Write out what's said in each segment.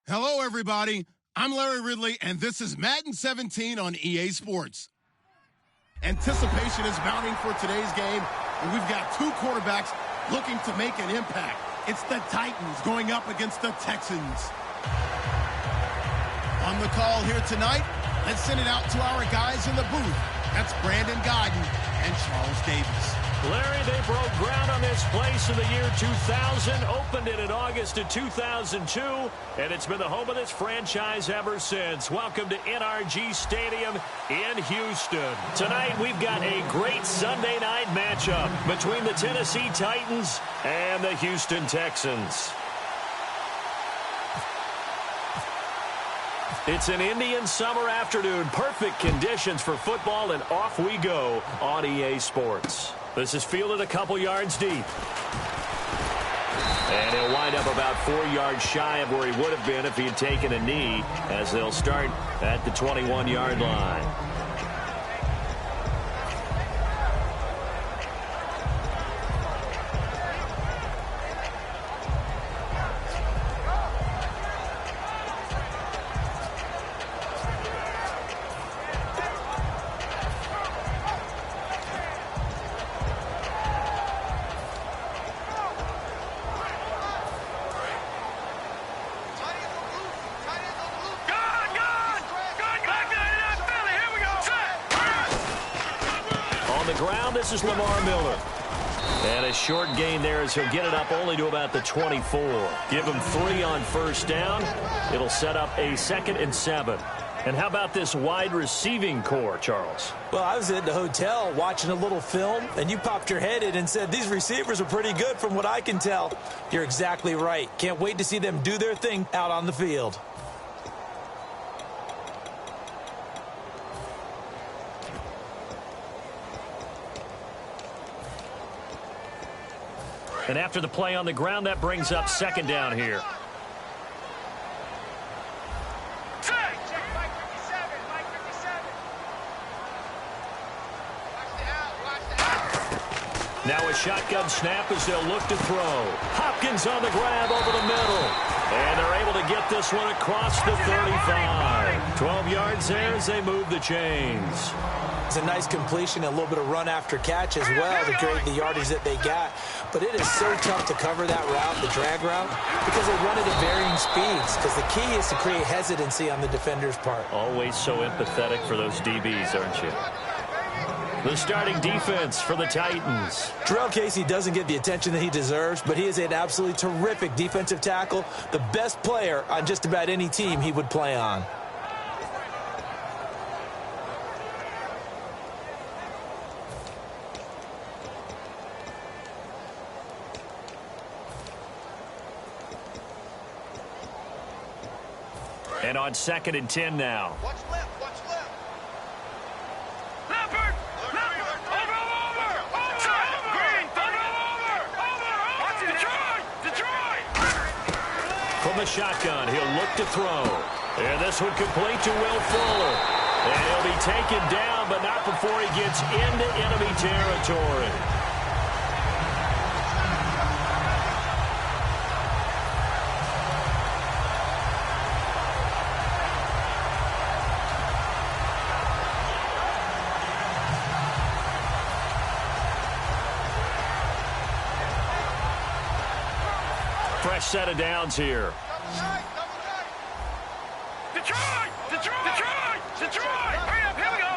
Hello, everybody. I'm Larry Ridley, and this is Madden 17 on EA Sports. Anticipation is mounting for today's game, and we've got two quarterbacks looking to make an impact. It's the Titans going up against the Texans. On the call here tonight, let's send it out to our guys in the booth. That's Brandon Godden and Charles Davis. Larry, they broke ground on this place in the year 2000, opened it in August of 2002, and it's been the home of this franchise ever since. Welcome to NRG Stadium in Houston. Tonight, we've got a great Sunday night matchup between the Tennessee Titans and the Houston Texans. It's an Indian summer afternoon. Perfect conditions for football, and off we go on EA Sports. This is fielded a couple yards deep. And he'll wind up about 4 yards shy of where he would have been if he had taken a knee, as they'll start at the 21-yard line. This is Lamar Miller. And a short gain there as he'll get it up only to about the 24. Give him 3 on first down. It'll set up a 2nd and 7. And how about this wide receiving core, Charles? Well, I was at the hotel watching a little film, and you popped your head in and said, these receivers are pretty good from what I can tell. You're exactly right. Can't wait to see them do their thing out on the field. And after the play on the ground, that brings up 2nd down here. Now a shotgun snap as they'll look to throw. Hopkins on the grab over the middle. And they're able to get this one across the 35. 12 yards there as they move the chains. It's a nice completion, a little bit of run after catch as well to create the yardage that they got. But it is so tough to cover that route, the drag route, because they run it at varying speeds. Because the key is to create hesitancy on the defender's part. Always so empathetic for those DBs, aren't you? The starting defense for the Titans. Terrell Casey doesn't get the attention that he deserves, but he is an absolutely terrific defensive tackle, the best player on just about any team he would play on. And on 2nd and 10 now. Watch left, watch left. Leopard! Leopard! Over! Green! Over! Watch Detroit! From the shotgun, he'll look to throw. And this one complete to Will Fuller. And he'll be taken down, but not before he gets into enemy territory. Fresh set of downs here. Detroit! Hurry up, here we go!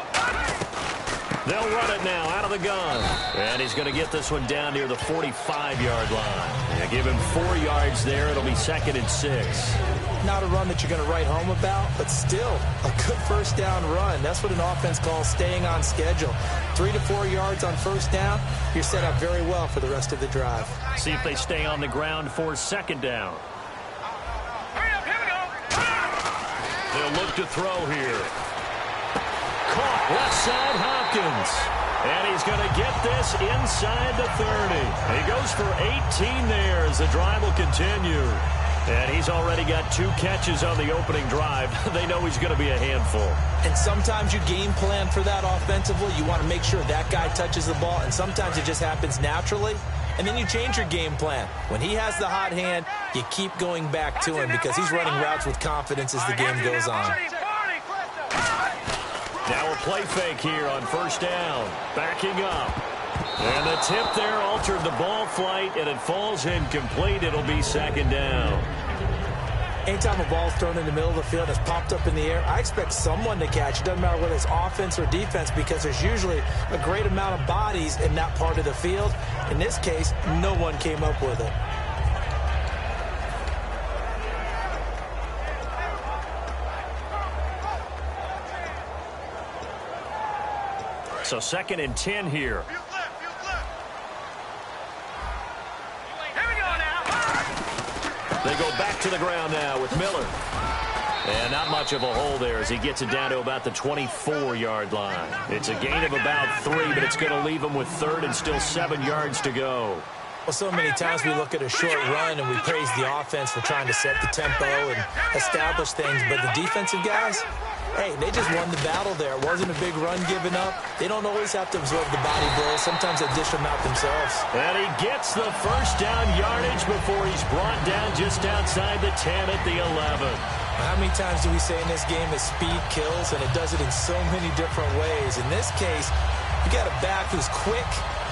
They'll run it now out of the gun. And he's going to get this one down near the 45-yard line. Yeah, give him 4 yards there. It'll be 2nd and 6. Not a run that you're going to write home about, but still a good first down run. That's what an offense calls staying on schedule. 3 to 4 yards on first down, you're set up very well for the rest of the drive. See if they stay on the ground for 2nd down. Hurry up, here we go! They'll look to throw here. Caught left side Hopkins. And he's going to get this inside the 30. He goes for 18 there as the drive will continue. And he's already got 2 catches on the opening drive. They know he's going to be a handful. And sometimes you game plan for that offensively. You want to make sure that guy touches the ball. And sometimes it just happens naturally. And then you change your game plan. When he has the hot hand, you keep going back to him because he's running routes with confidence as the game goes on. Now a play fake here on first down. Backing up. And the tip there altered the ball flight, and it falls incomplete. It'll be 2nd down. Anytime a ball's thrown in the middle of the field and it's popped up in the air, I expect someone to catch it. Doesn't matter whether it's offense or defense, because there's usually a great amount of bodies in that part of the field. In this case, no one came up with it. So 2nd and 10 here. They go back to the ground now with Miller. And not much of a hole there as he gets it down to about the 24-yard line. It's a gain of about 3, but it's going to leave him with 3rd and still 7 yards to go. Well, so many times we look at a short run and we praise the offense for trying to set the tempo and establish things, but the defensive guys, hey, they just won the battle there. It wasn't a big run given up. They don't always have to absorb the body blows. Sometimes they dish them out themselves. And he gets the first down yardage before he's brought down just outside the 10 at the 11. How many times do we say in this game that speed kills, and it does it in so many different ways? In this case, you got a back who's quick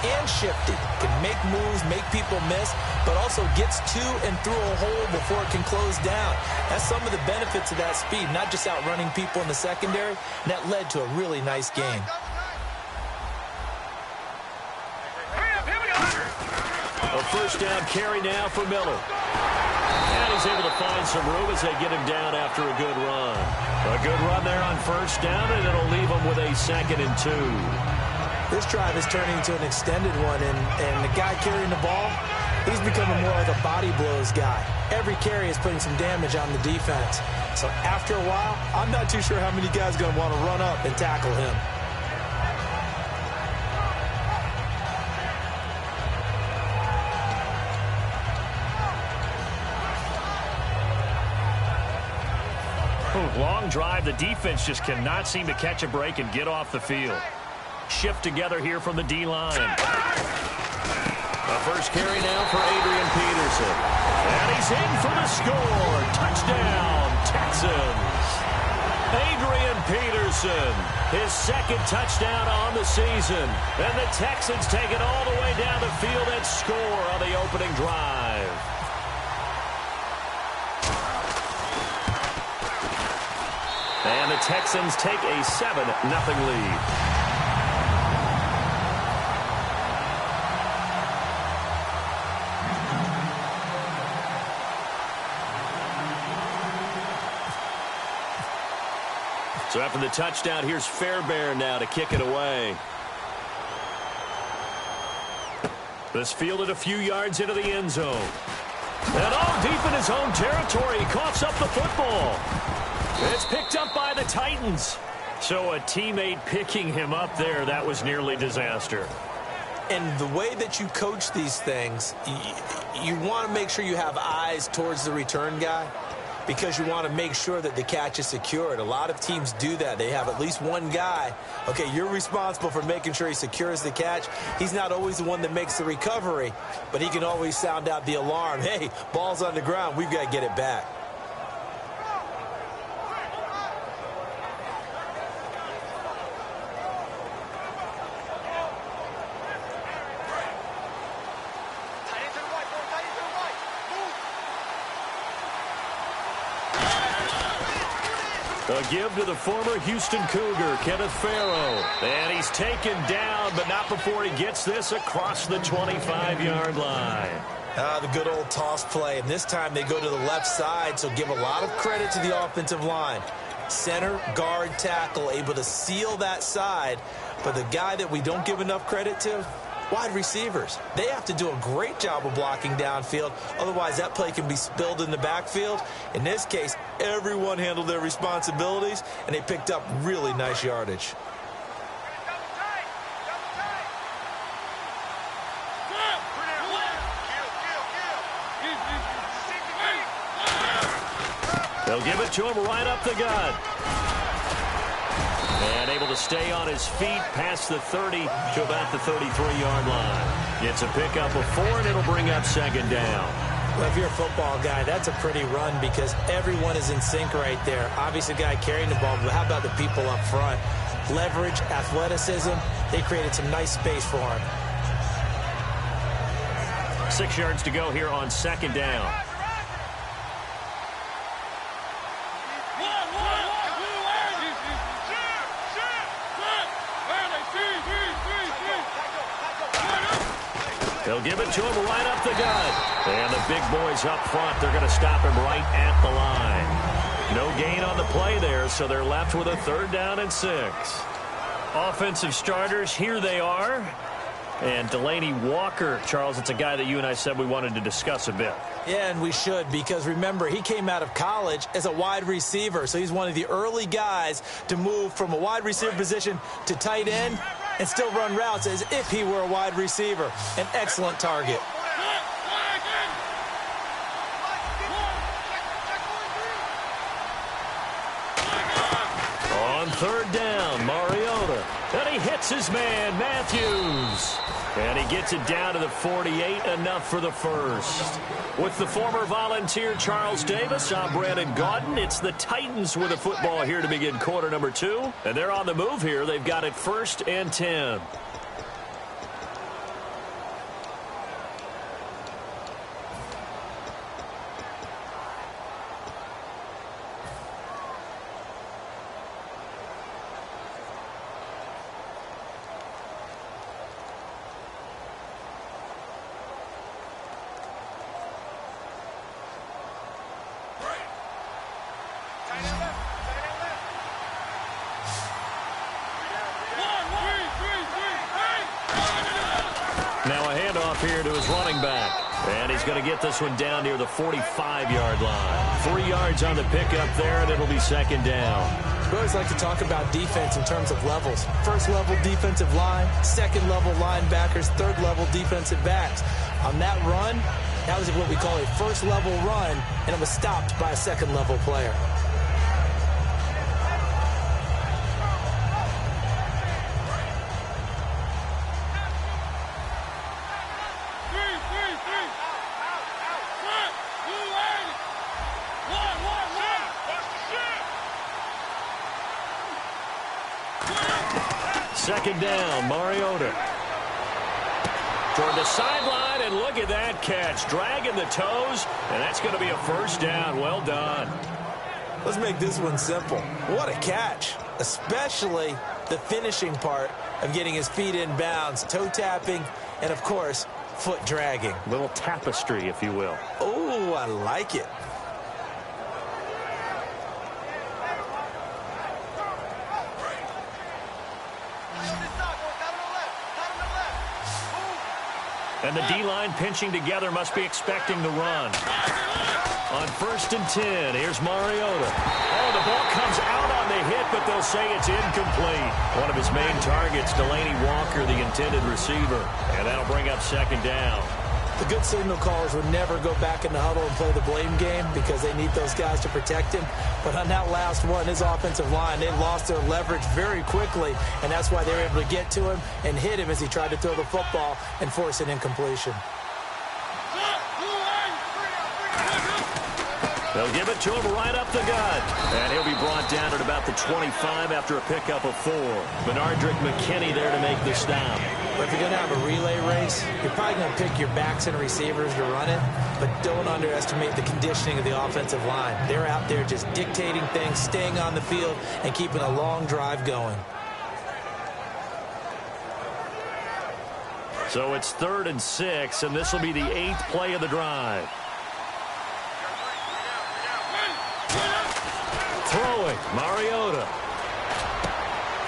and shifty, can make moves, make people miss, but also gets to and through a hole before it can close down. That's some of the benefits of that speed, not just outrunning people in the secondary, and that led to a really nice game. A first down carry now for Miller. And he's able to find some room as they get him down after a good run. A good run there on first down, and it'll leave him with a 2nd and 2. This drive is turning into an extended one, and the guy carrying the ball, he's becoming more like a body blows guy. Every carry is putting some damage on the defense. So after a while, I'm not too sure how many guys are going to want to run up and tackle him. Long drive. The defense just cannot seem to catch a break and get off the field. Shift together here from the D-line. A first carry now for Adrian Peterson. And he's in for the score. Touchdown, Texans. Adrian Peterson, his 2nd touchdown on the season. And the Texans take it all the way down the field and score on the opening drive. And the Texans take a 7-0 lead. So after the touchdown, here's Fairbairn now to kick it away. This fielded a few yards into the end zone. And all deep in his own territory, he coughs up the football. It's picked up by the Titans. So a teammate picking him up there, that was nearly disaster. And the way that you coach these things, you want to make sure you have eyes towards the return guy because you want to make sure that the catch is secured. A lot of teams do that. They have at least one guy. Okay, you're responsible for making sure he secures the catch. He's not always the one that makes the recovery, but he can always sound out the alarm. Hey, ball's on the ground. We've got to get it back. A give to the former Houston Cougar, Kenneth Farrow. And he's taken down, but not before he gets this across the 25-yard line. The good old toss play. And this time they go to the left side, so give a lot of credit to the offensive line. Center, guard, tackle, able to seal that side. But the guy that we don't give enough credit to, wide receivers. They have to do a great job of blocking downfield. Otherwise, that play can be spilled in the backfield. In this case, everyone handled their responsibilities, and they picked up really nice yardage. They'll give it to him right up the gut. And able to stay on his feet past the 30 to about the 33-yard line. Gets a pickup of 4, and it'll bring up 2nd down. Well, if you're a football guy, that's a pretty run because everyone is in sync right there. Obviously, the guy carrying the ball, but how about the people up front? Leverage, athleticism, they created some nice space for him. 6 yards to go here on 2nd down. They'll give it to him right up the gut. And the big boys up front, they're going to stop him right at the line. No gain on the play there, so they're left with a 3rd down and 6. Offensive starters, here they are. And Delaney Walker, Charles, it's a guy that you and I said we wanted to discuss a bit. Yeah, and we should, because remember, he came out of college as a wide receiver, so he's one of the early guys to move from a wide receiver position to tight end and still run routes as if he were a wide receiver. An excellent target. On 3rd down, Mariota. And he hits his man, Matthews. And he gets it down to the 48, enough for the first. With the former Volunteer Charles Davis, I'm Brandon Gaudin. It's the Titans with the football here to begin quarter number 2. And they're on the move here. They've got it 1st and 10. Now a handoff here to his running back. And he's going to get this one down near the 45-yard line. 3 yards on the pickup there, and it'll be 2nd down. We always like to talk about defense in terms of levels. 1st level defensive line, 2nd level linebackers, 3rd level defensive backs. On that run, that was what we call a 1st level run, and it was stopped by a 2nd level player. Second down, Mariota. Toward the sideline, and look at that catch. Dragging the toes, and that's going to be a 1st down. Well done. Let's make this one simple. What a catch, especially the finishing part of getting his feet in bounds, toe tapping, and, of course, foot dragging. A little tapestry, if you will. Oh, I like it. And the D-line pinching together, must be expecting the run. On 1st and 10, here's Mariota. Oh, the ball comes out on the hit, but they'll say it's incomplete. One of his main targets, Delaney Walker, the intended receiver. And that'll bring up 2nd down. The good signal callers would never go back in the huddle and play the blame game because they need those guys to protect him. But on that last one, his offensive line, they lost their leverage very quickly, and that's why they were able to get to him and hit him as he tried to throw the football and force an incompletion. They'll give it to him right up the gut. And he'll be brought down at about the 25 after a pickup of 4. Benardrick McKinney there to make the stop. But if you're going to have a relay race, you're probably going to pick your backs and receivers to run it, but don't underestimate the conditioning of the offensive line. They're out there just dictating things, staying on the field, and keeping a long drive going. So it's 3rd and 6, and this will be the 8th play of the drive. Throwing, Mariota.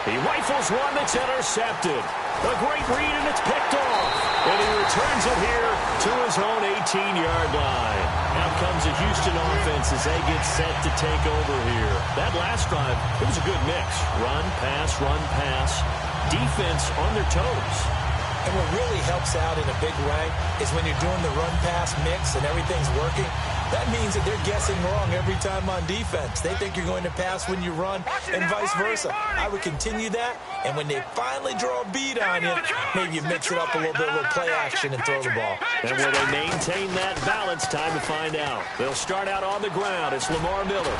He rifles one that's intercepted. A great read, and it's picked off. And he returns it here to his own 18-yard line. Now comes the Houston offense as they get set to take over here. That last drive, it was a good mix. Run, pass, defense on their toes. And what really helps out in a big way is when you're doing the run-pass mix and everything's working, that means that they're guessing wrong every time on defense. They think you're going to pass when you run and vice versa. I would continue that, and when they finally draw a bead on you, maybe you mix it up a little bit, a little play action and throw the ball. And will they maintain that balance? Time to find out. They'll start out on the ground. It's Lamar Miller.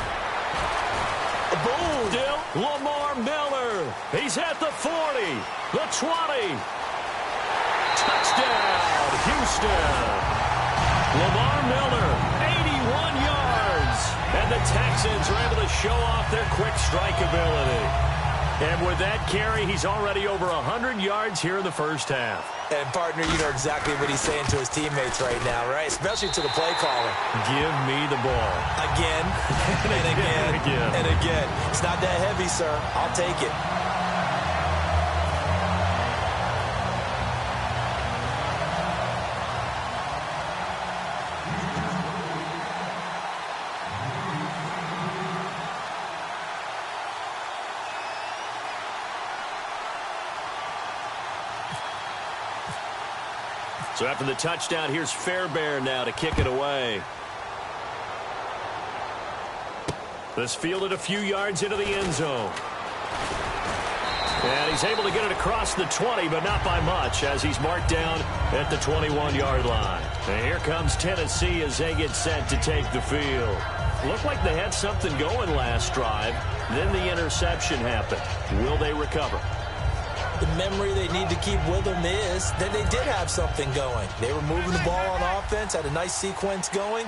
Boom! Still Lamar Miller. He's at the 40, the 20. Touchdown, Houston. Lamar Miller, 81 yards. And the Texans are able to show off their quick strike ability. And with that carry, he's already over 100 yards here in the first half. And, partner, you know exactly what he's saying to his teammates right now, right? Especially to the play caller. Give me the ball. Again, and again, and again. It's not that heavy, sir. I'll take it. So after the touchdown, here's Fairbairn now to kick it away. This fielded a few yards into the end zone. And he's able to get it across the 20, but not by much, as he's marked down at the 21-yard line. And here comes Tennessee as they get set to take the field. Looked like they had something going last drive. Then the interception happened. Will they recover? The memory they need to keep with them is that they did have something going. They were moving the ball on offense, had a nice sequence going.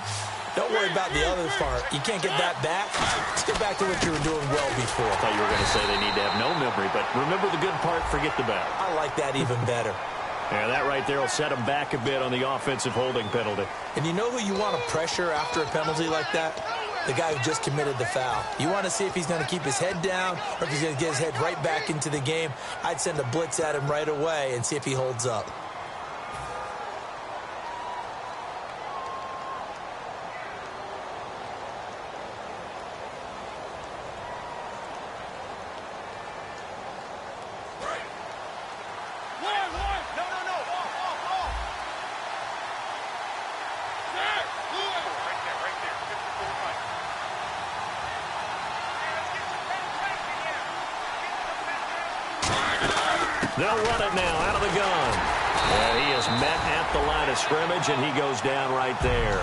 Don't worry about the other part. You can't get that back. Let's get back to what you were doing well before. I thought you were going to say they need to have no memory, but remember the good part, forget the bad. I like that even better. Yeah, that right there will set them back a bit on the offensive holding penalty. And you know who you want to pressure after a penalty like that? The guy who just committed the foul. You want to see if he's going to keep his head down or if he's going to get his head right back into the game. I'd send a blitz at him right away and see if he holds up. They'll run it now out of the gun. And he is met at the line of scrimmage, and he goes down right there.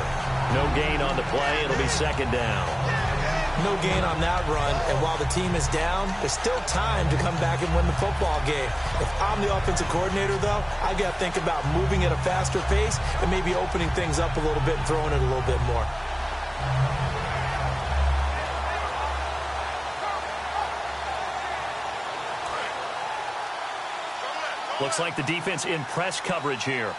No gain on the play. It'll be second down. No gain on that run, and while the team is down, there's still time to come back and win the football game. If I'm the offensive coordinator, though, I've got to think about moving at a faster pace and maybe opening things up a little bit and throwing it a little bit more. Looks like the defense in press coverage here.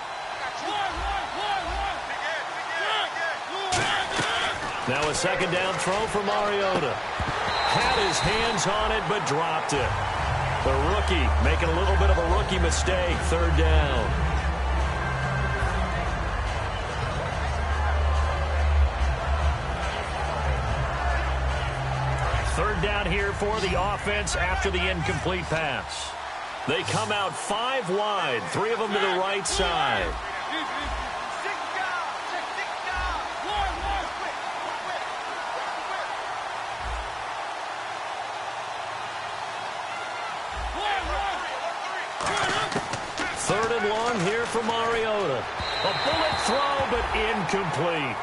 Now a second down throw for Mariota. Had his hands on it, but dropped it. The rookie making a little bit of a rookie mistake. Third down. Third down here for the offense after the incomplete pass. They come out 5 wide, 3 of them to the right side. Third and long here for Mariota. A bullet throw, but incomplete.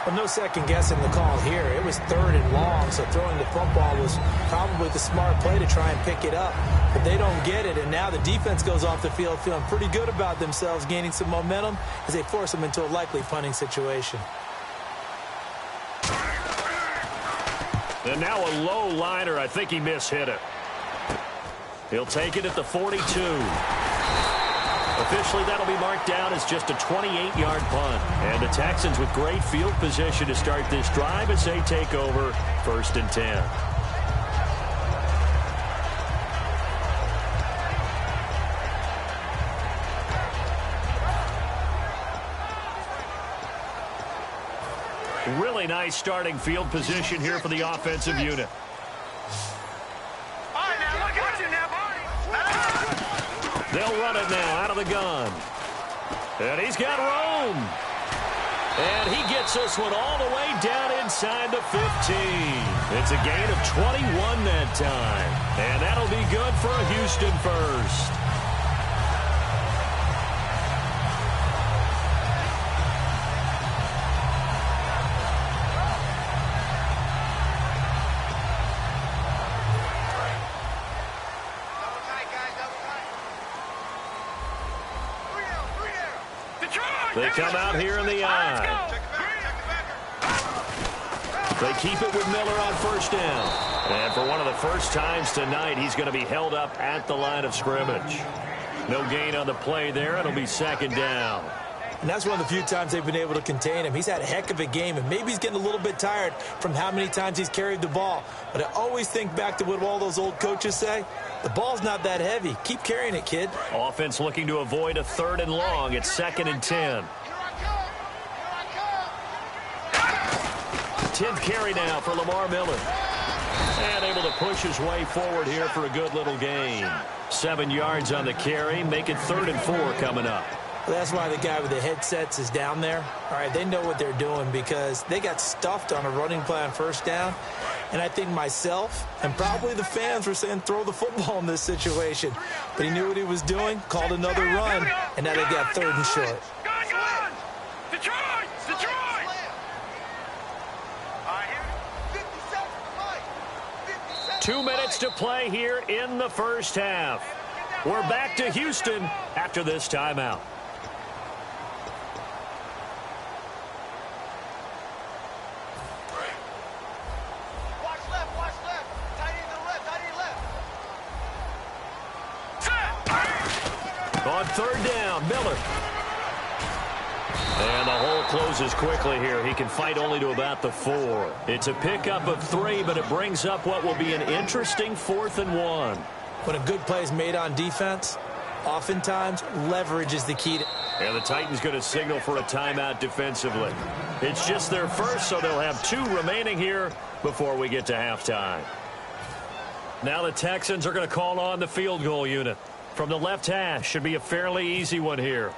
Well, no second guessing the call here. It was third and long, so throwing the football was probably the smart play to try and pick it up. But they don't get it, and now the defense goes off the field feeling pretty good about themselves, gaining some momentum as they force them into a likely punting situation. And now a low liner. I think he mishit it. He'll take it at the 42. Officially, that'll be marked down as just a 28-yard punt. And the Texans with great field position to start this drive as they take over 1st and 10. Really nice starting field position here for the offensive unit. They'll run it now out of the gun. And he's got room. And he gets this one all the way down inside the 15. It's a gain of 21 that time. And that'll be good for a Houston first. They come out here in the eye. They keep it with Miller on first down. And for one of the first times tonight, he's going to be held up at the line of scrimmage. No gain on the play there. It'll be second down. And that's one of the few times they've been able to contain him. He's had a heck of a game, and maybe he's getting a little bit tired from how many times he's carried the ball. But I always think back to what all those old coaches say. The ball's not that heavy. Keep carrying it, kid. Offense looking to avoid a 3rd and long. It's 2nd and 10. 10th carry now for Lamar Miller. And able to push his way forward here for a good little gain. 7 yards on the carry. Make it 3rd and 4 coming up. Well, that's why the guy with the headsets is down there. All right, they know what they're doing because they got stuffed on a running play on first down. And I think myself and probably the fans were saying throw the football in this situation. But he knew what he was doing, called another run, and now they got 3rd and short. Detroit! Detroit! 2 minutes to play here in the first half. We're back to Houston after this timeout. Watch left, tight end to the left, On 3rd down, Miller. And the hole closes quickly here. He can fight only to about the 4. It's a pickup of 3, but it brings up what will be an interesting 4th and 1. When a good play is made on defense, oftentimes leverage is the key. And the Titans going to signal for a timeout defensively. It's just their first, so they'll have 2 remaining here before we get to halftime. Now the Texans are going to call on the field goal unit. From the left hash, should be a fairly easy one here.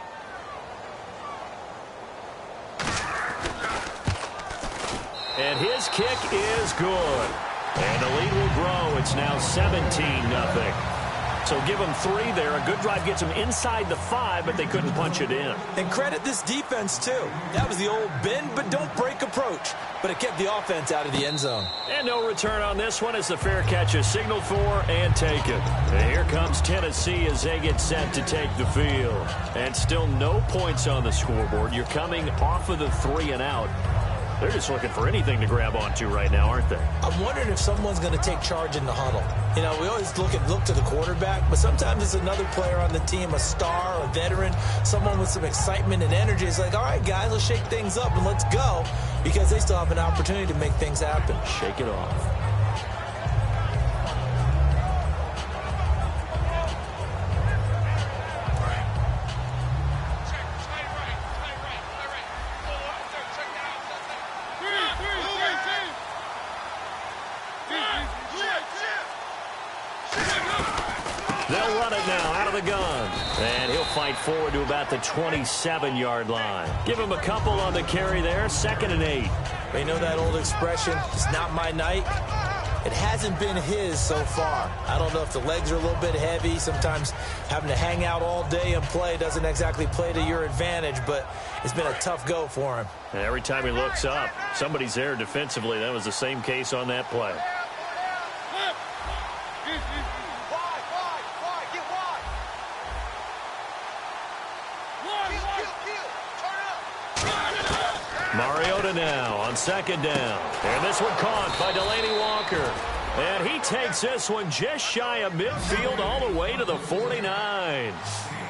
And his kick is good. And the lead will grow. It's now 17-0. So give them 3 there. A good drive gets them inside the 5, but they couldn't punch it in. And credit this defense, too. That was the old bend but don't break approach. But it kept the offense out of the end zone. And no return on this one as the fair catch is signaled for and taken. And here comes Tennessee as they get set to take the field. And still no points on the scoreboard. You're coming off of the 3 and out. They're just looking for anything to grab onto right now, aren't they? I'm wondering if someone's going to take charge in the huddle. You know, we always look to the quarterback, but sometimes it's another player on the team, a star, a veteran, someone with some excitement and energy. It's like, all right, guys, let's shake things up and let's go, because they still have an opportunity to make things happen. Shake it off. They'll run it now out of the gun. And he'll fight forward to about the 27-yard line. Give him a couple on the carry there. 2nd and 8. You know that old expression, it's not my night? It hasn't been his so far. I don't know if the legs are a little bit heavy. Sometimes having to hang out all day and play doesn't exactly play to your advantage, but it's been a tough go for him. And every time he looks up, somebody's there defensively. That was the same case on that play. Mariota now on 2nd down. And this one caught by Delaney Walker. And he takes this one just shy of midfield all the way to the 49.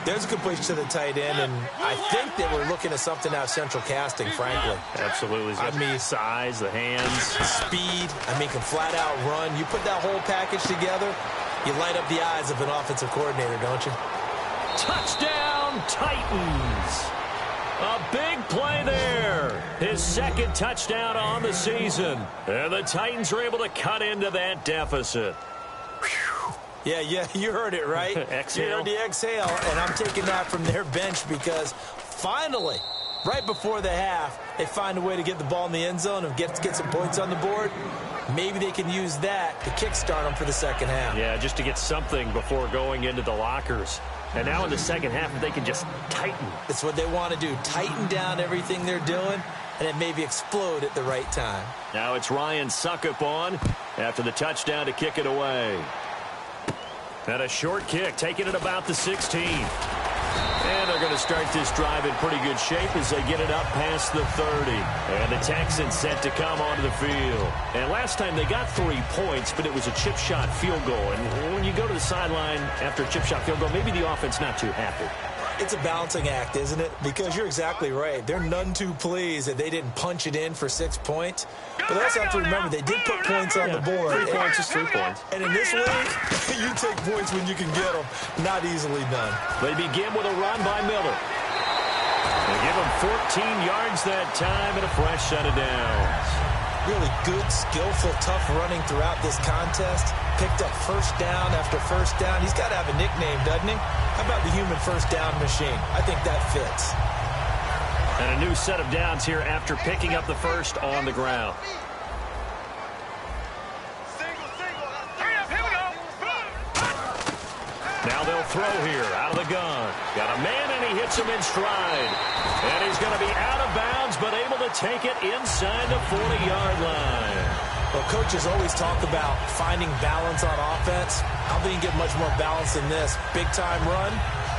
There's a completion to the tight end, and I think they were looking at something out of central casting, frankly. Absolutely. I mean, size, the hands. Speed, can flat out run. You put that whole package together, you light up the eyes of an offensive coordinator, don't you? Touchdown, Titans. A big play there. His 2nd touchdown on the season. And the Titans are able to cut into that deficit. Yeah, you heard it, right? Exhale. You heard the exhale, and I'm taking that from their bench because finally, right before the half, they find a way to get the ball in the end zone and get some points on the board. Maybe they can use that to kickstart them for the second half. Yeah, just to get something before going into the lockers. And now in the second half, they can just tighten. That's what they want to do, tighten down everything they're doing, and then maybe explode at the right time. Now it's Ryan Suckup on after the touchdown to kick it away. And a short kick, taking it about the 16. And they're going to start this drive in pretty good shape as they get it up past the 30. And the Texans set to come onto the field. And last time they got 3 points, but it was a chip shot field goal. And when you go to the sideline after a chip shot field goal, maybe the offense not too happy. It's a balancing act, isn't it? Because you're exactly right. They're none too pleased that they didn't punch it in for 6 points. But they also have to remember they did put points on the board. 3 points is 3 points. And in this league, you take points when you can get them. Not easily done. They begin with a run by Miller. They give him 14 yards that time and a fresh set of downs. Really good, skillful, tough running throughout this contest. Picked up first down after first down. He's got to have a nickname, doesn't he? How about the human first down machine? I think that fits. And a new set of downs here after picking up the first on the ground. Now they'll throw here out of the gun. Got a man, and he hits him in stride. And he's going to be out of bounds, but able to take it inside the 40-yard line. Well, coaches always talk about finding balance on offense. I don't think you get much more balance than this. Big-time run,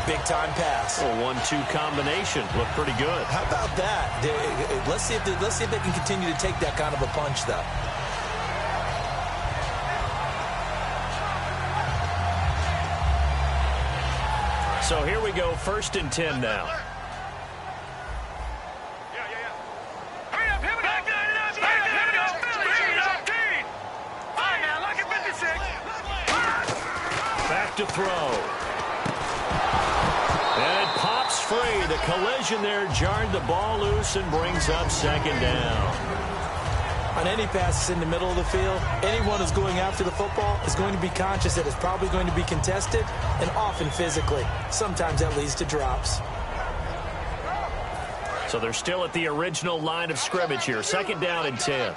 big-time pass. A 1-2 combination. Looked pretty good. How about that? Let's see if they can continue to take that kind of a punch, though. So here we go, 1st and 10 now. Back to throw. And it pops free. The collision there jarred the ball loose and brings up 2nd down. On any passes in the middle of the field, anyone who's going after the football is going to be conscious that it's probably going to be contested, and often physically. Sometimes that leads to drops. So they're still at the original line of scrimmage here. 2nd down and 10.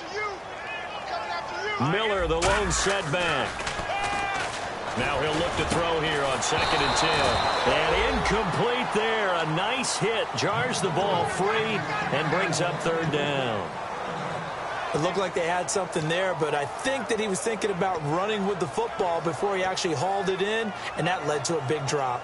Miller, the lone setback. Now he'll look to throw here on 2nd and 10. And incomplete there. A nice hit. Jars the ball free and brings up 3rd down. It looked like they had something there, but I think that he was thinking about running with the football before he actually hauled it in, and that led to a big drop.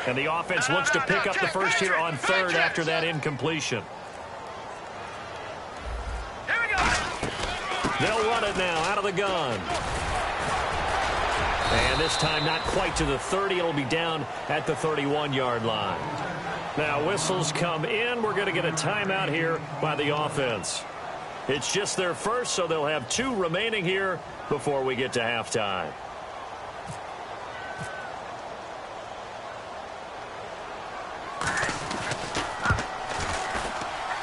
And the offense looks to pick up the first here on 3rd after that incompletion. They'll run it now out of the gun. And this time not quite to the 30. It'll be down at the 31-yard line. Now whistles come in. We're going to get a timeout here by the offense. It's just their first, so they'll have 2 remaining here before we get to halftime.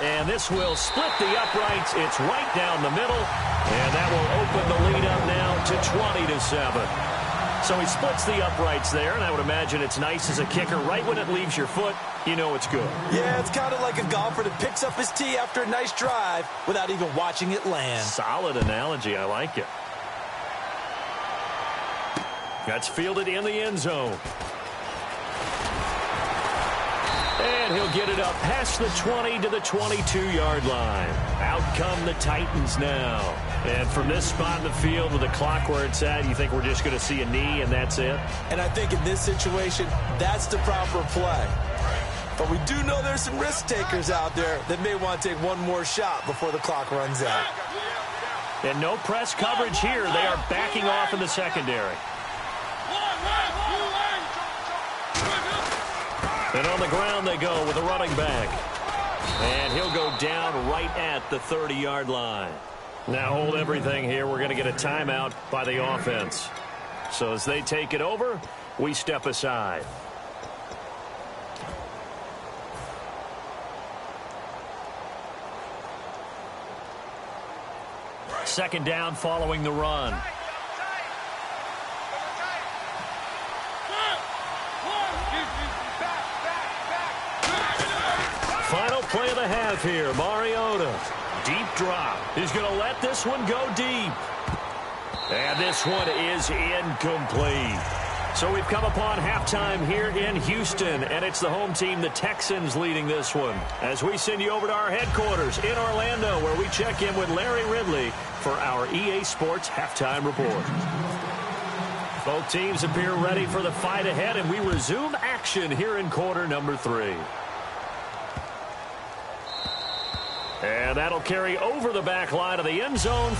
And this will split the uprights. It's right down the middle. And that will open the lead up now to 20-7. So he splits the uprights there, and I would imagine it's nice as a kicker. Right when it leaves your foot, you know it's good. Yeah, it's kind of like a golfer that picks up his tee after a nice drive without even watching it land. Solid analogy. I like it. That's fielded in the end zone. And he'll get it up past the 20 to the 22-yard line. Out come the Titans now. And from this spot in the field with the clock where it's at, you think we're just going to see a knee and that's it? And I think in this situation, that's the proper play. But we do know there's some risk takers out there that may want to take one more shot before the clock runs out. And no press coverage here. They are backing off in the secondary. And on the ground they go with a running back. And he'll go down right at the 30-yard line. Now hold everything here. We're going to get a timeout by the offense. So as they take it over, we step aside. Second down following the run. Final play of the half here. Mariota. Deep drop. He's going to let this one go deep. And this one is incomplete. So we've come upon halftime here in Houston, and it's the home team, the Texans, leading this one. As we send you over to our headquarters in Orlando, where we check in with Larry Ridley for our EA Sports Halftime Report. Both teams appear ready for the fight ahead, and we resume action here in quarter number 3. And that'll carry over the back line of the end zone.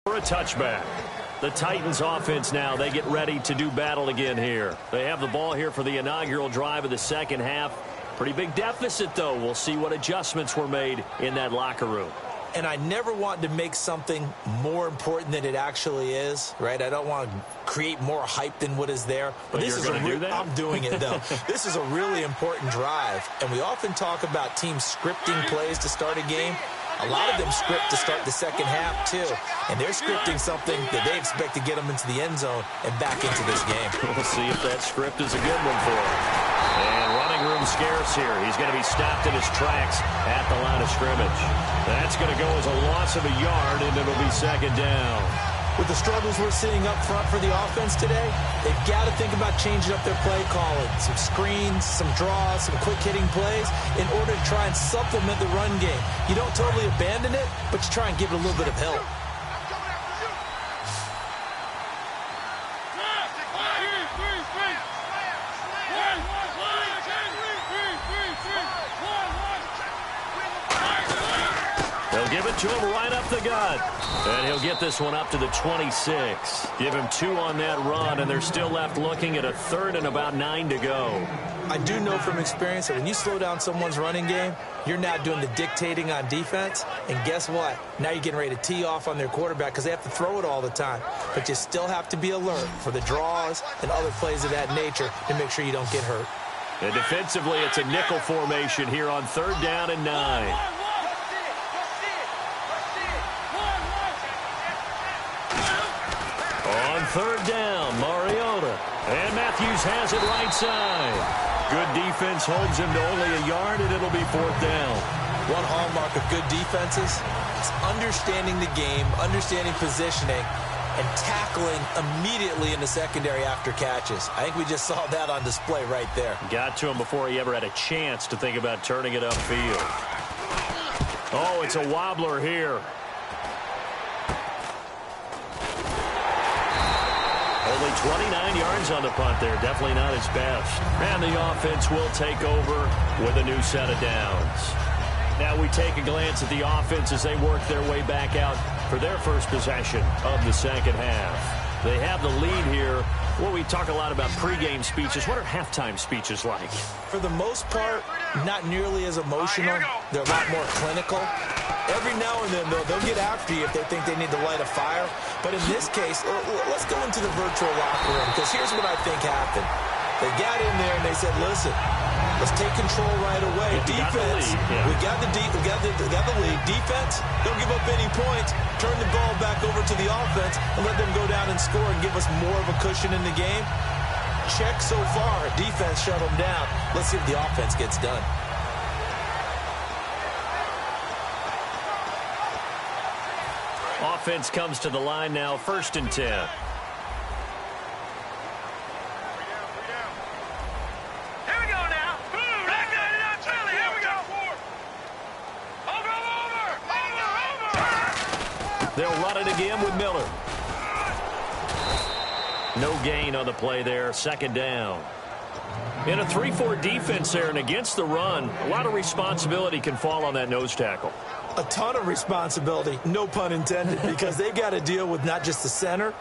For a touchback. The Titans offense now, they get ready to do battle again here. They have the ball here for the inaugural drive of the second half. Pretty big deficit, though. We'll see what adjustments were made in that locker room. And I never want to make something more important than it actually is, right? I don't want to create more hype than what is there. But this is do that? I'm doing it, though. This is a really important drive. And we often talk about teams scripting plays to start a game. A lot of them script to start the second half, too. And they're scripting something that they expect to get them into the end zone and back into this game. We'll see if that script is a good one for him. And running room scarce here. He's going to be stopped in his tracks at the line of scrimmage. That's going to go as a loss of a yard, and it'll be second down. With the struggles we're seeing up front for the offense today, they've got to think about changing up their play calling. Some screens, some draws, some quick-hitting plays in order to try and supplement the run game. You don't totally abandon it, but you try and give it a little bit of help. They'll give it to him right up the gut. And he'll get this one up to the 26. Give him 2 on that run, and they're still left looking at a third and about 9 to go. I do know from experience that when you slow down someone's running game, you're now doing the dictating on defense. And guess what? Now you're getting ready to tee off on their quarterback because they have to throw it all the time. But you still have to be alert for the draws and other plays of that nature to make sure you don't get hurt. And defensively, it's a nickel formation here on 3rd down and 9. On 3rd down, Mariota. And Matthews has it right side. Good defense holds him to only a yard, and it'll be 4th down. One hallmark of good defenses is understanding the game, understanding positioning, and tackling immediately in the secondary after catches. I think we just saw that on display right there. Got to him before he ever had a chance to think about turning it upfield. Oh, it's a wobbler here. Only 29 yards on the punt there. Definitely not his best. And the offense will take over with a new set of downs. Now we take a glance at the offense as they work their way back out for their first possession of the second half. They have the lead here. Well, we talk a lot about pregame speeches. What are halftime speeches like? For the most part, not nearly as emotional. They're a lot more clinical. Every now and then, though, they'll get after you if they think they need to light a fire. But in this case, let's go into the virtual locker room, because here's what I think happened. They got in there and they said, listen, let's take control right away. Defense, we got the lead. Defense, don't give up any points. Turn the ball back over to the offense and let them go down and score and give us more of a cushion in the game. Check so far. Defense shut them down. Let's see if the offense gets done. Offense comes to the line now, 1st and 10. Here we go now. Back down, Philly. Here we go. Over. They'll run it again with Miller. No gain on the play there. 2nd down. In a 3-4 defense there and against the run, a lot of responsibility can fall on that nose tackle. A ton of responsibility, no pun intended, because they've got to deal with not just the center,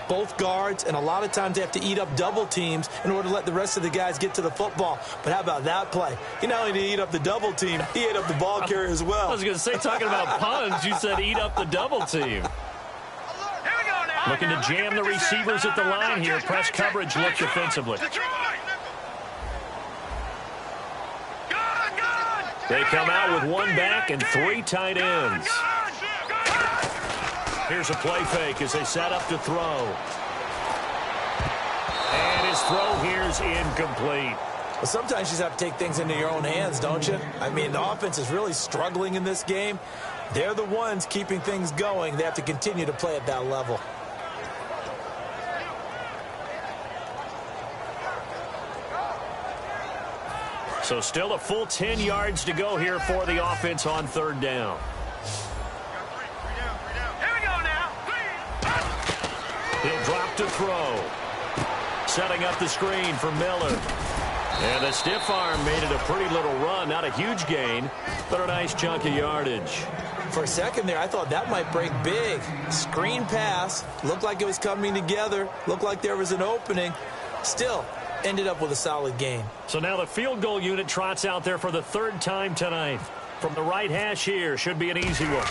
both guards, and a lot of times they have to eat up double teams in order to let the rest of the guys get to the football. But how about that play? He not only did he eat up the double team, he ate up the ball carrier as well. I was going to say, talking about puns, you said eat up the double team. Looking to jam the receivers at the line here. Press coverage look defensively. They come out with one back and 3 tight ends. Here's a play fake as they set up to throw. And his throw here's incomplete. Well, sometimes you just have to take things into your own hands, don't you? I mean, the offense is really struggling in this game. They're the ones keeping things going. They have to continue to play at that level. So still a full 10 yards to go here for the offense on 3rd down. Here we go now. He'll drop to throw. Setting up the screen for Miller. And the stiff arm made it a pretty little run. Not a huge gain, but a nice chunk of yardage. For a second there, I thought that might break big. Screen pass. Looked like it was coming together. Looked like there was an opening. Still, ended up with a solid gain. So now the field goal unit trots out there for the 3rd time tonight. From the right hash here, should be an easy one.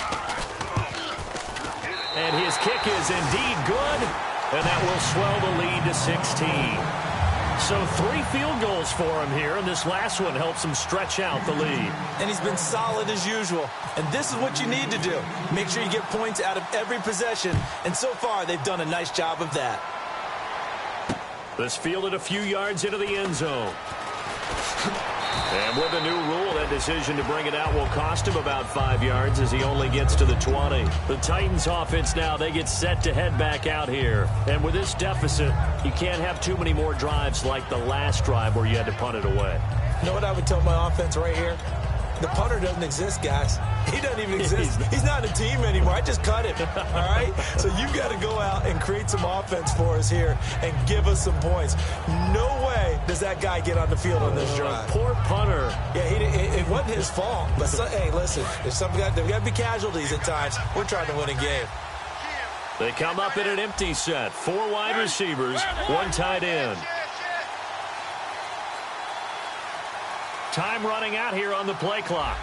And his kick is indeed good, and that will swell the lead to 16. So 3 field goals for him here, and this last one helps him stretch out the lead. And he's been solid as usual. And this is what you need to do. Make sure you get points out of every possession, and so far they've done a nice job of that. This fielded a few yards into the end zone. And with a new rule, that decision to bring it out will cost him about 5 yards as he only gets to the 20. The Titans offense now, they get set to head back out here. And with this deficit, you can't have too many more drives like the last drive where you had to punt it away. You know what I would tell my offense right here? The punter doesn't exist, guys. He doesn't even exist. He's not a team anymore. I just cut him, all right? So you've got to go out and create some offense for us here and give us some points. No way does that guy get on the field on this drive. Poor punter. Yeah, it wasn't his fault. But hey, listen, there's got to be casualties at times. We're trying to win a game. They come up in an empty set. 4 wide receivers, 1 tight end. Time running out here on the play clock.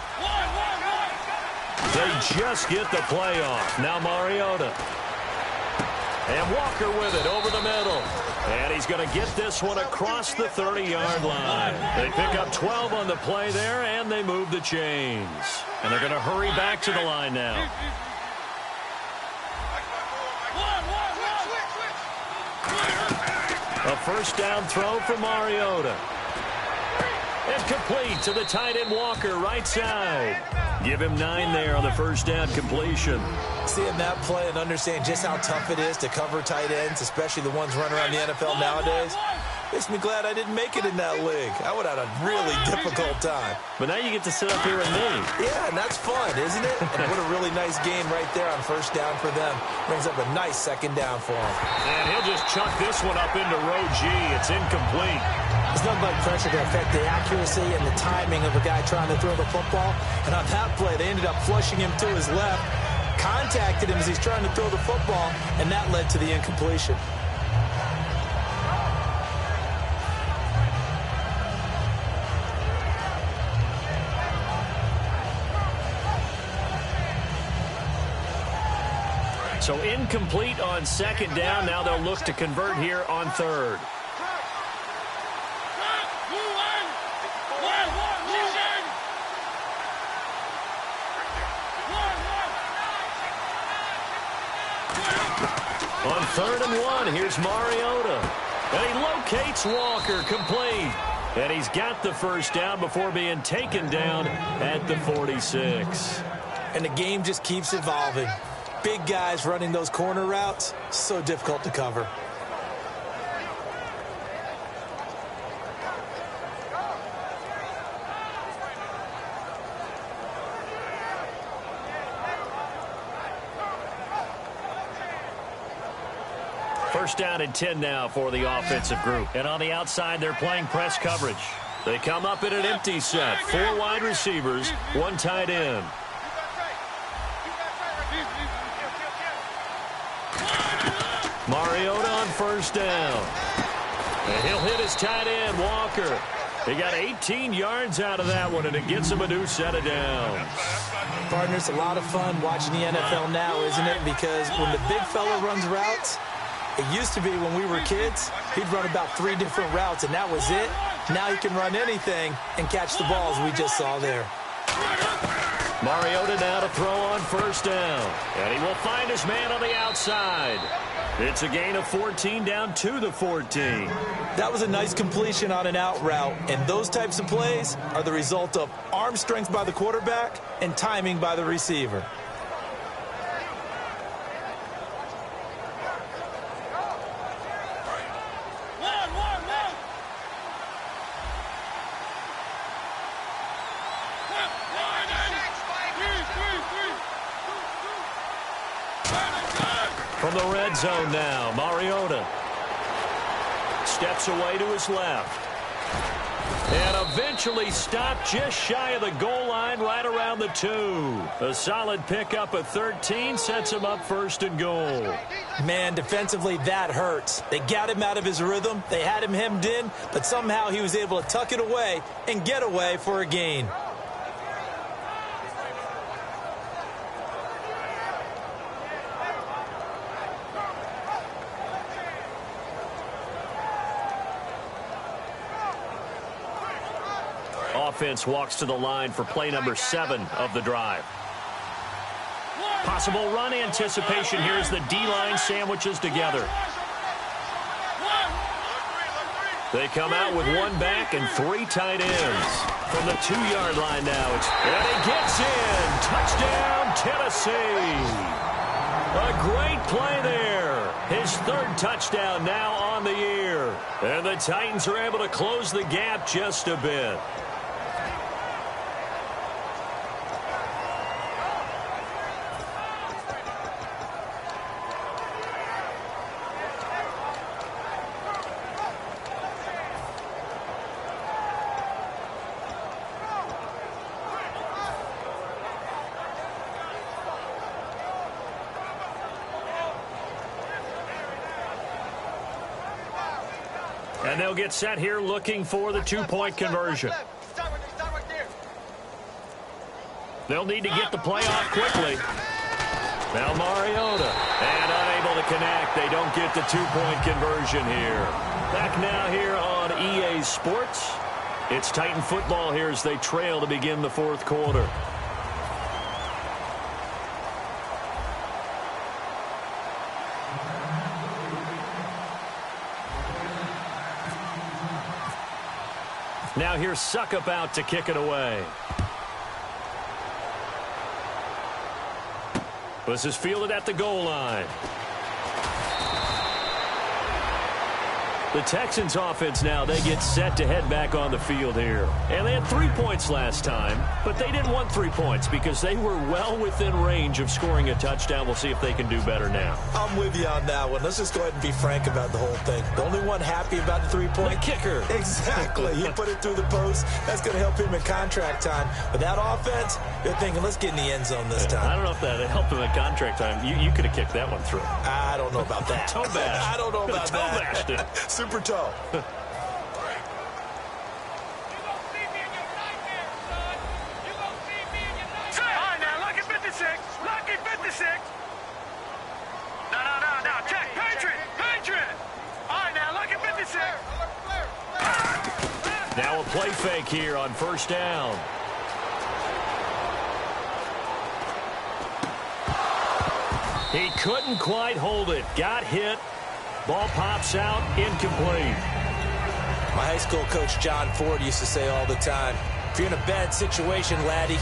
They just get the play off. Now Mariota. And Walker with it over the middle. And he's going to get this one across the 30-yard line. They pick up 12 on the play there, and they move the chains. And they're going to hurry back to the line now. A 1st down throw for Mariota. And complete to the tight end Walker, right side. Give him 9 there on the 1st down completion. Seeing that play and understand just how tough it is to cover tight ends, especially the ones running around the NFL nowadays, makes me glad I didn't make it in that league. I would have had a really difficult time. But now you get to sit up here and me. Yeah, and that's fun, isn't it? And what a really nice game right there on 1st down for them. Brings up a nice 2nd down for him. And he'll just chuck this one up into row G. It's incomplete. There's nothing like pressure to affect the accuracy and the timing of a guy trying to throw the football. And on that play, they ended up flushing him to his left, contacted him as he's trying to throw the football, and that led to the incompletion. So incomplete on 2nd down. Now they'll look to convert here on 3rd. On 3rd and 1, here's Mariota. And he locates Walker, complete. And he's got the 1st down before being taken down at the 46. And the game just keeps evolving. Big guys running those corner routes, so difficult to cover. First down and 10 now for the offensive group. And on the outside, they're playing press coverage. They come up in an empty set. 4 wide receivers, 1 tight end. Mariota on first down. And he'll hit his tight end, Walker. He got 18 yards out of that one, and it gets him a new set of downs. Partner, it's a lot of fun watching the NFL now, isn't it? Because when the big fella runs routes, it used to be when we were kids, he'd run about 3 different routes, and that was it. Now he can run anything and catch the balls we just saw there. Mariota now to throw on first down. And he will find his man on the outside. It's a gain of 14 down to the 14. That was a nice completion on an out route, and those types of plays are the result of arm strength by the quarterback and timing by the receiver. From the red zone now, Mariota steps away to his left. And eventually stopped just shy of the goal line right around the 2. A solid pickup of 13 sets him up first and goal. Man, defensively, that hurts. They got him out of his rhythm. They had him hemmed in, but somehow he was able to tuck it away and get away for a gain. Offense walks to the line for play number 7 of the drive. Possible run anticipation here as the D-line sandwiches together. They come out with 1 back and 3 tight ends. From the 2-yard line now, and he gets in. Touchdown, Tennessee. A great play there. His 3rd touchdown now on the year. And the Titans are able to close the gap just a bit. And they'll get set here looking for the 2-point conversion. They'll need to get the play off quickly. Now Mariota. And unable to connect. They don't get the 2-point conversion here. Back now here on EA Sports. It's Titan football here as they trail to begin the 4th quarter. Now here's Suckup out to kick it away. This is fielded at the goal line. The Texans offense now, they get set to head back on the field here. And they had 3 points last time, but they didn't want 3 points because they were well within range of scoring a touchdown. We'll see if they can do better now. I'm with you on that one. Let's just go ahead and be frank about the whole thing. The only one happy about the 3-point kicker. Exactly. He put it through the post. That's going to help him in contract time. But that offense, they're thinking, let's get in the end zone this time. I don't know if that helped him in contract time. You could have kicked that one through. I don't know about that. Toe bash. I don't know about toe that. Bashed it. Super toe. Now a play fake here on first down. He couldn't quite hold it. Got hit. Ball pops out. Incomplete. My high school coach, John Ford, used to say all the time, if you're in a bad situation, laddie,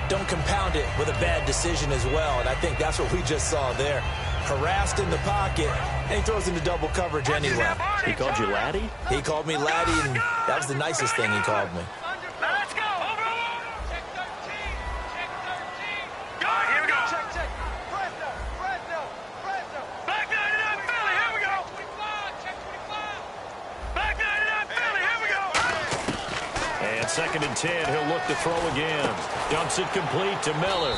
don't compound it with a bad decision as well. And I think that's what we just saw there. Harassed in the pocket, and he throws into double coverage anyway. He called you laddie? He called me laddie, and that was the nicest thing he called me. Let's go. Check 13. Check 13. All right, here we go. Check. Fresno. Back 99 Philly. Here we go. 2nd and 10. He'll look to throw again. Dumps it complete to Miller.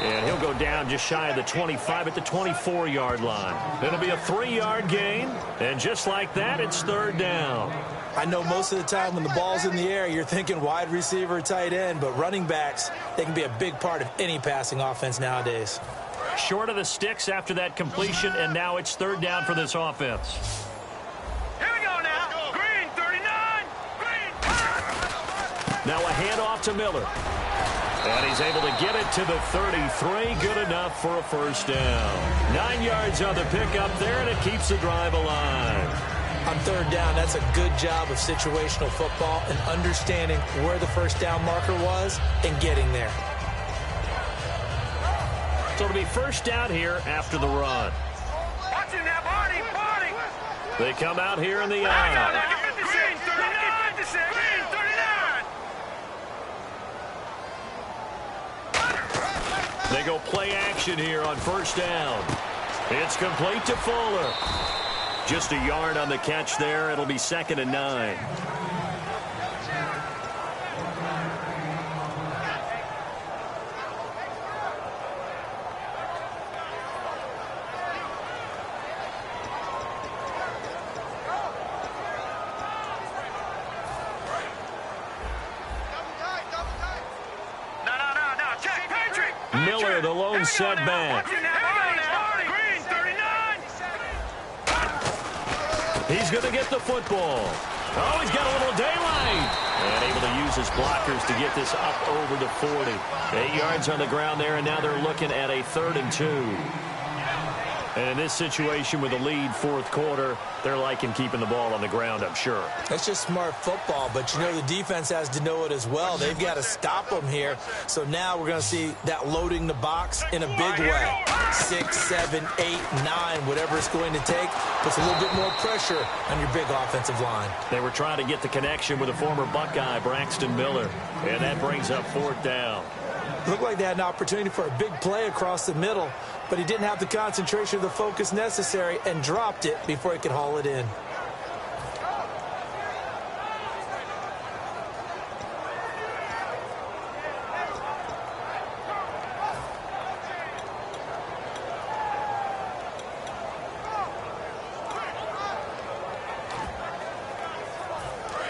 And he'll go down just shy of the 25 at the 24-yard line. It'll be a 3-yard gain. And just like that, it's 3rd down. I know most of the time when the ball's in the air, you're thinking wide receiver, tight end, but running backs, they can be a big part of any passing offense nowadays. Short of the sticks after that completion, and now it's 3rd down for this offense. Here we go now. Green, 39. Green. Now a handoff to Miller. And he's able to get it to the 33. Good enough for a 1st down. 9 yards on the pickup there, and it keeps the drive alive. On 3rd down, that's a good job of situational football and understanding where the 1st down marker was and getting there. So it'll be 1st down here after the run. Watching that body. They come out here in the eye. Green, 39. Green, 39. They go play action here on 1st down. It's complete to Fuller. Just a yard on the catch there. It'll be 2nd and 9. No. Check, Patrick. Miller, the lone setback. Watching that body. Green, 39. He's going to get the football. Oh, he's got a little daylight. And able to use his blockers to get this up over to 40. 8 yards on the ground there, and now they're looking at a 3rd and 2. And in this situation with a lead 4th quarter, they're liking keeping the ball on the ground, I'm sure. That's just smart football, but you know the defense has to know it as well. They've got to stop them here. So now we're going to see that loading the box in a big way. 6, 7, 8, 9, whatever it's going to take, puts a little bit more pressure on your big offensive line. They were trying to get the connection with a former Buckeye, Braxton Miller, and that brings up 4th down. Looked like they had an opportunity for a big play across the middle, but he didn't have the concentration or the focus necessary and dropped it before he could haul it in.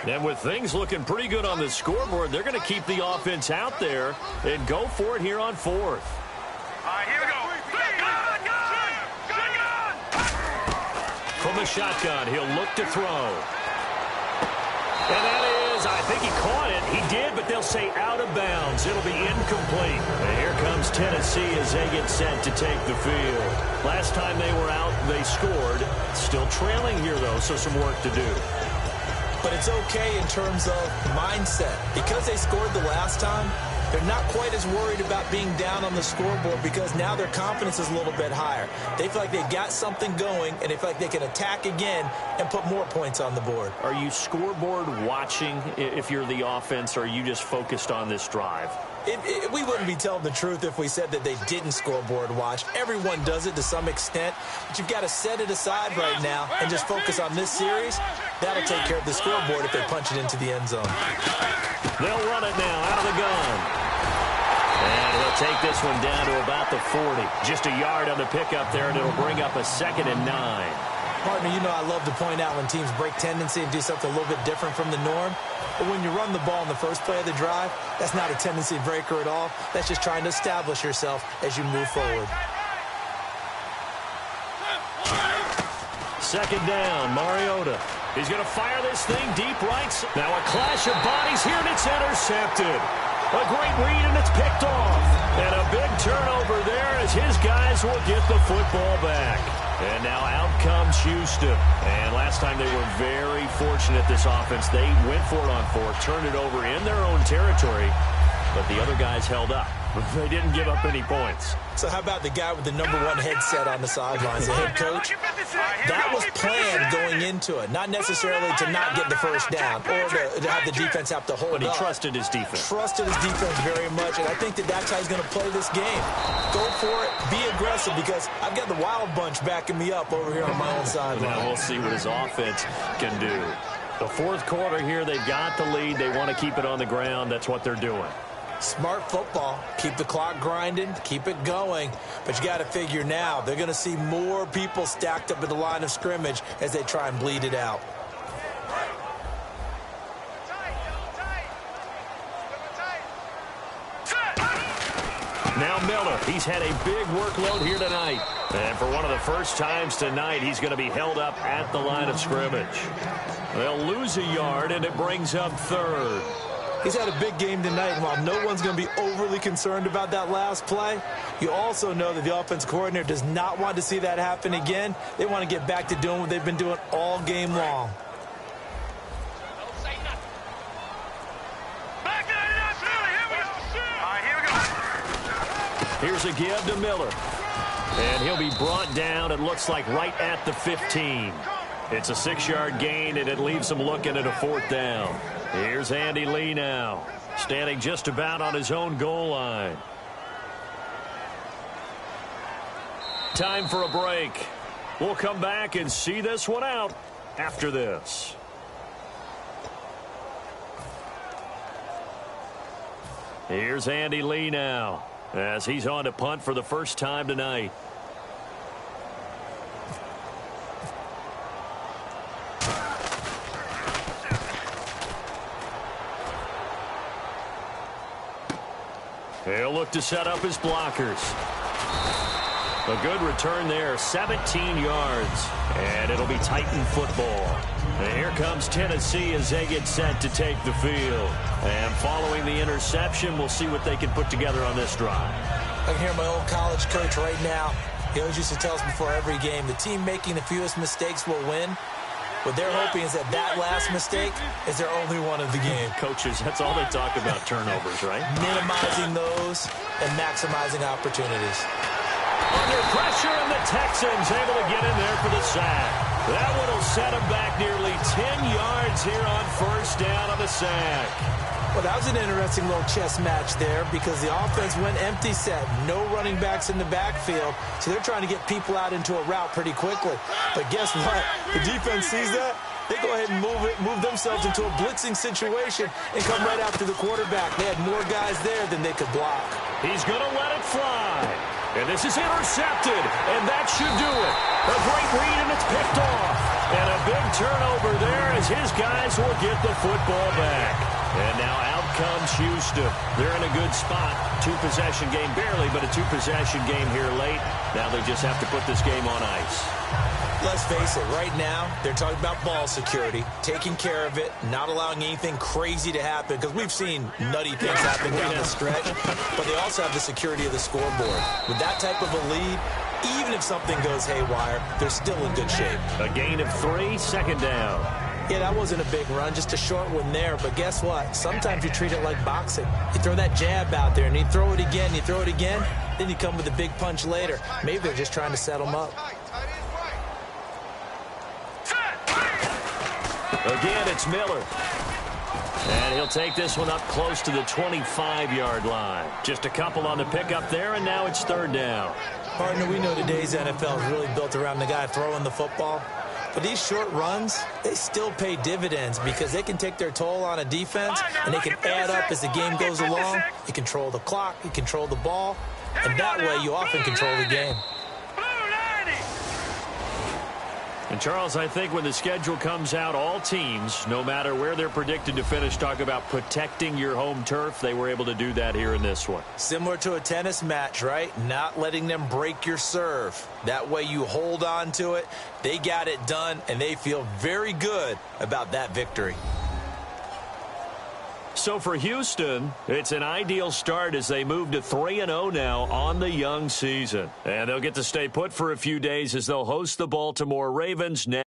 And with things looking pretty good on the scoreboard, they're going to keep the offense out there and go for it here on 4th. All right, here we go. Gun! From the shotgun, he'll look to throw. And that is, I think he caught it. He did, but they'll say out of bounds. It'll be incomplete. And here comes Tennessee as they get set to take the field. Last time they were out, they scored. Still trailing here, though, so some work to do. But it's okay in terms of mindset. Because they scored the last time, they're not quite as worried about being down on the scoreboard because now their confidence is a little bit higher. They feel like they've got something going, and they feel like they can attack again and put more points on the board. Are you scoreboard watching if you're the offense, or are you just focused on this drive? We wouldn't be telling the truth if we said that they didn't scoreboard watch. Everyone does it to some extent, but you've got to set it aside right now and just focus on this series. That'll take care of the scoreboard if they punch it into the end zone. They'll run it now out of the gun. And he'll take this one down to about the 40. Just a yard on the pickup there, and it'll bring up a 2nd and 9. Partner, you know I love to point out when teams break tendency and do something a little bit different from the norm. But when you run the ball in the first play of the drive, that's not a tendency breaker at all. That's just trying to establish yourself as you move forward. 2nd down, Mariota. He's going to fire this thing deep right. Now a clash of bodies here, and it's intercepted. A great read, and it's picked off. And a big turnover there as his guys will get the football back. And now out comes Houston. And last time they were very fortunate, this offense. They went for it on 4th, turned it over in their own territory, but the other guys held up. They didn't give up any points. So how about the guy with the #1 headset on the sidelines, the head coach? That was planned going into it, not necessarily to not get the first down or to have the defense have to hold up. But he trusted his defense. Trusted his defense very much, and I think that that's how he's going to play this game. Go for it, be aggressive, because I've got the wild bunch backing me up over here on my own sideline. Now we'll see what his offense can do. The fourth quarter here, they've got the lead. They want to keep it on the ground. That's what they're doing. Smart football. Keep the clock grinding. Keep it going. But you got to figure now, they're going to see more people stacked up at the line of scrimmage as they try and bleed it out. Now Miller, he's had a big workload here tonight. And for one of the first times tonight, he's going to be held up at the line of scrimmage. They'll lose a yard, and it brings up third. He's had a big game tonight, and while no one's going to be overly concerned about that last play, you also know that the offense coordinator does not want to see that happen again. They want to get back to doing what they've been doing all game long. Here's a give to Miller. And he'll be brought down, it looks like, right at the 15. It's a 6-yard gain, and it leaves him looking at a fourth down. Here's Andy Lee now, standing just about on his own goal line. Time for a break. We'll come back and see this one out after this. Here's Andy Lee now, as he's on to punt for the first time tonight. He'll look to set up his blockers. A good return there, 17 yards, and it'll be Titan football. And here comes Tennessee as they get set to take the field. And following the interception, we'll see what they can put together on this drive. I can hear my old college coach right now. He always used to tell us before every game, the team making the fewest mistakes will win. What they're hoping is that last mistake is their only one of the game. Coaches, that's all they talk about, turnovers, right? Minimizing those and maximizing opportunities. Under pressure, and the Texans able to get in there for the sack. That one will set them back nearly 10 yards here on first down on the sack. Well, that was an interesting little chess match there because the offense went empty set. No running backs in the backfield, so they're trying to get people out into a route pretty quickly. But guess what? The defense sees that. They go ahead and move themselves into a blitzing situation and come right after the quarterback. They had more guys there than they could block. He's going to let it fly. And this is intercepted, and that should do it. A great read, and it's picked off. And a big turnover there as his guys will get the football back. And now out comes Houston. They're in a good spot. Two-possession game, barely, but a two-possession game here late. Now they just have to put this game on ice. Let's face it, right now, they're talking about ball security, taking care of it, not allowing anything crazy to happen, because we've seen nutty things happen down the stretch, but they also have the security of the scoreboard. With that type of a lead, even if something goes haywire, they're still in good shape. A gain of 3, second down. Yeah, that wasn't a big run, just a short one there, but guess what? Sometimes you treat it like boxing. You throw that jab out there, and you throw it again, then you come with a big punch later. Maybe they're just trying to set them up. Again, it's Miller. And he'll take this one up close to the 25-yard line. Just a couple on the pickup there, and now it's third down. Partner, we know today's NFL is really built around the guy throwing the football. But these short runs, they still pay dividends because they can take their toll on a defense, and they can add up as the game goes along. You control the clock, you control the ball, and that way you often control the game. And, Charles, I think when the schedule comes out, all teams, no matter where they're predicted to finish, talk about protecting your home turf. They were able to do that here in this one. Similar to a tennis match, right? Not letting them break your serve. That way you hold on to it. They got it done, and they feel very good about that victory. So for Houston, it's an ideal start as they move to 3-0 now on the young season. And they'll get to stay put for a few days as they'll host the Baltimore Ravens next.